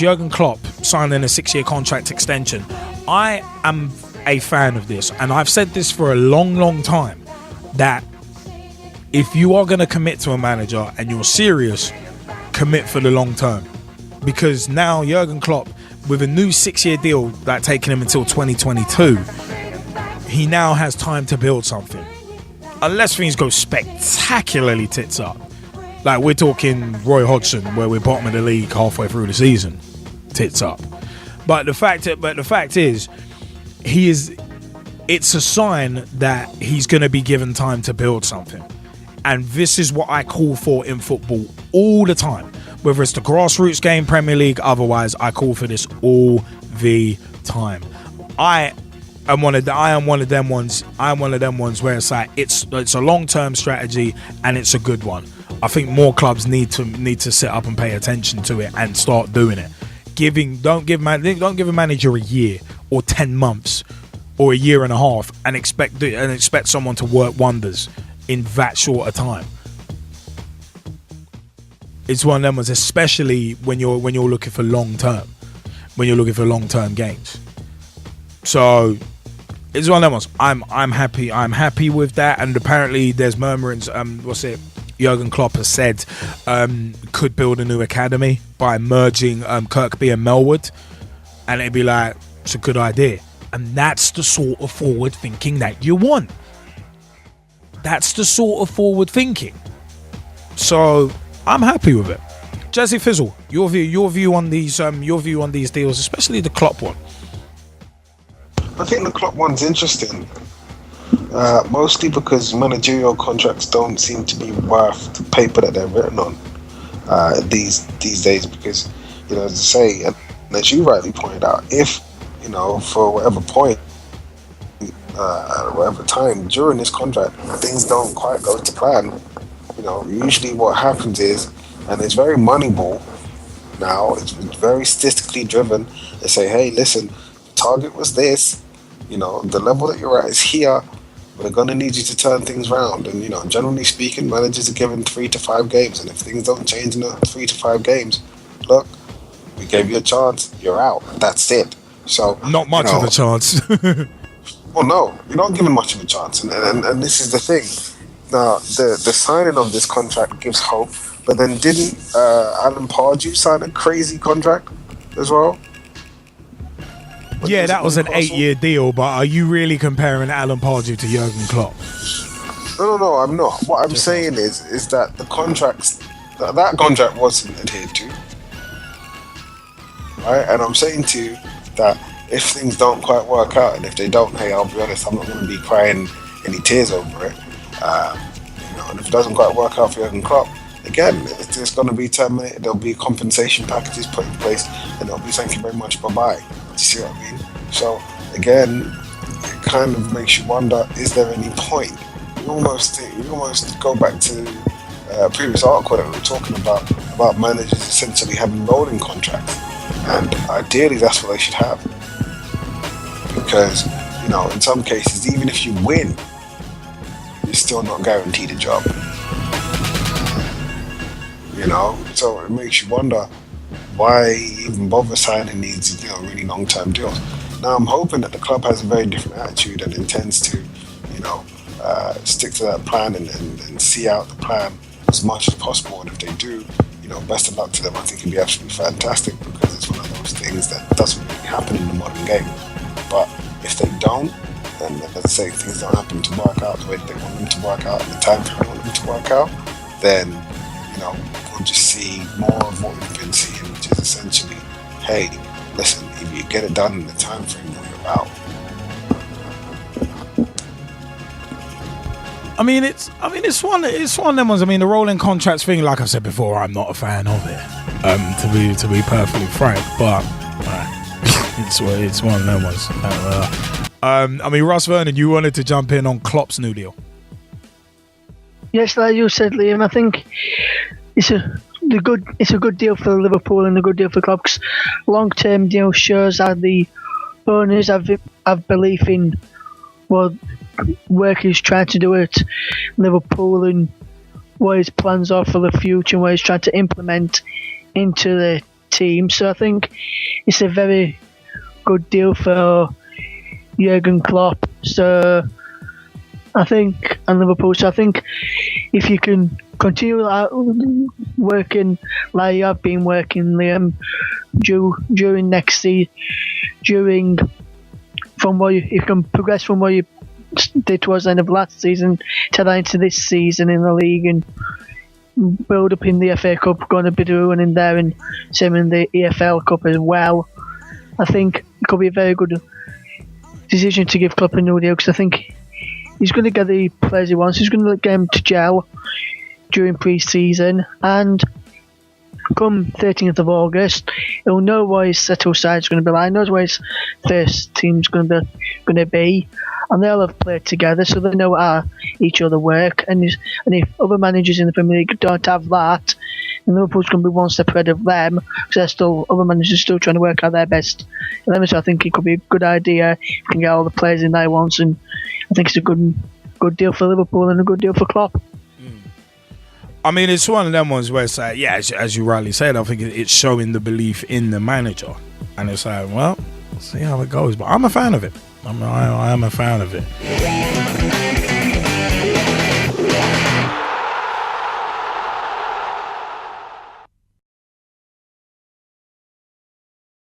Jurgen Klopp signing a 6-year contract extension. I am a fan of this, and I've said this for a long time, that if you are going to commit to a manager and you're serious, commit for the long term. Because now Jurgen Klopp, with a new 6-year deal that taking him until 2022, he now has time to build something. Unless things go spectacularly tits up. Like we're talking Roy Hodgson, where we're bottom of the league halfway through the season. Tits up. But the fact is, it's a sign that he's going to be given time to build something. And this is what I call for in football all the time. Whether it's the grassroots game, Premier League, otherwise, I call for this all the time. I am one of them ones where it's like it's a long-term strategy and it's a good one. I think more clubs need to sit up and pay attention to it and start doing it. Don't give a manager a year or 10 months or a year and a half and expect someone to work wonders in that short a time. It's one of them ones, especially when you're looking for long term gains. So it's one of them ones. I'm happy with that. And apparently there's murmurings. Jurgen Klopp has said could build a new academy by merging Kirkby and Melwood, and it'd be like, it's a good idea. And that's the sort of forward thinking that you want. That's the sort of forward thinking. So I'm happy with it. Gezzie Fizzle, your view on these deals, especially the Klopp one. I think the Klopp one's interesting. Mostly because managerial contracts don't seem to be worth the paper that they're written on these days. Because, as I say, and as you rightly pointed out, if for whatever point, at whatever time during this contract, things don't quite go to plan. Usually what happens is, and it's very Moneyball now. It's very statistically driven. They say, hey, listen, the target was this. The level that you're at is here. We're going to need you to turn things around. And, generally speaking, managers are given 3 to 5 games. And if things don't change in the 3 to 5 games, look, we gave you a chance. You're out. That's it. So not much of a chance. Well, no, you're not given much of a chance. And this is the thing. Now, the signing of this contract gives hope. But then didn't Alan Pardew sign a crazy contract as well? Yeah, that was an 8-year deal, but are you really comparing Alan Pardew to Jurgen Klopp? No, I'm not. What I'm saying is that the contracts, that contract wasn't adhered to, right? And I'm saying to you that if things don't quite work out, and if they don't, hey, I'll be honest, I'm not going to be crying any tears over it. And if it doesn't quite work out for Jurgen Klopp, again, it's going to be terminated. There'll be compensation packages put in place, and it'll be thank you very much, bye-bye. Do you see what I mean? So, again, it kind of makes you wonder, is there any point? You almost go back to a previous article that we were talking about managers essentially having rolling contracts. And ideally, that's what they should have. Because, in some cases, even if you win, you're still not guaranteed a job. So it makes you wonder why even bother signing these really long-term deals. Now I'm hoping that the club has a very different attitude and intends to stick to that plan and see out the plan as much as possible. And if they do, best of luck to them. I think it'd be absolutely fantastic, because it's one of those things that doesn't really happen in the modern game. But if they don't, then let's say things don't happen to work out the way they want them to work out, and the time frame they want them to work out, then we'll just see more of what we've been seeing, which is essentially, hey, listen, if you get it done in the time frame, then you're out. It's one of them ones. The rolling contracts thing, like I said before, I'm not a fan of it. To be perfectly frank, but it's one of them ones. Russ Vernon, you wanted to jump in on Klopp's new deal. Yes, like you said, Liam, I think it's a good deal for Liverpool and a good deal for Klopp. Long-term deal shows that the owners have belief in what work he's trying to do at Liverpool and what his plans are for the future and what he's trying to implement into team. So I think it's a very good deal for Jurgen Klopp. So I think, and Liverpool. So I think if you can continue working like you have been working, Liam, during next season, from what you can progress from what you did towards the end of last season to the into this season in the league and build up in the FA Cup, going a bit of a run in there and same in the EFL Cup as well. I think it could be a very good decision to give Klopp a new deal because I think he's going to get the players he wants. He's going to get them to gel during pre-season, and come 13th of August, he'll know what his settled side's going to be like. He knows what his first team's going to be, and they'll have played together, so they know how each other work. And if other managers in the Premier League don't have that, then Liverpool's going to be one step ahead of them, because other managers are still trying to work out their best. And so I think it could be a good idea if you can get all the players in there once, and I think it's a good deal for Liverpool and a good deal for Klopp. I mean, it's one of them ones where it's like, yeah, as you rightly said, I think it's showing the belief in the manager. And it's like, well, we'll see how it goes. But I'm a fan of it. I am a fan of it.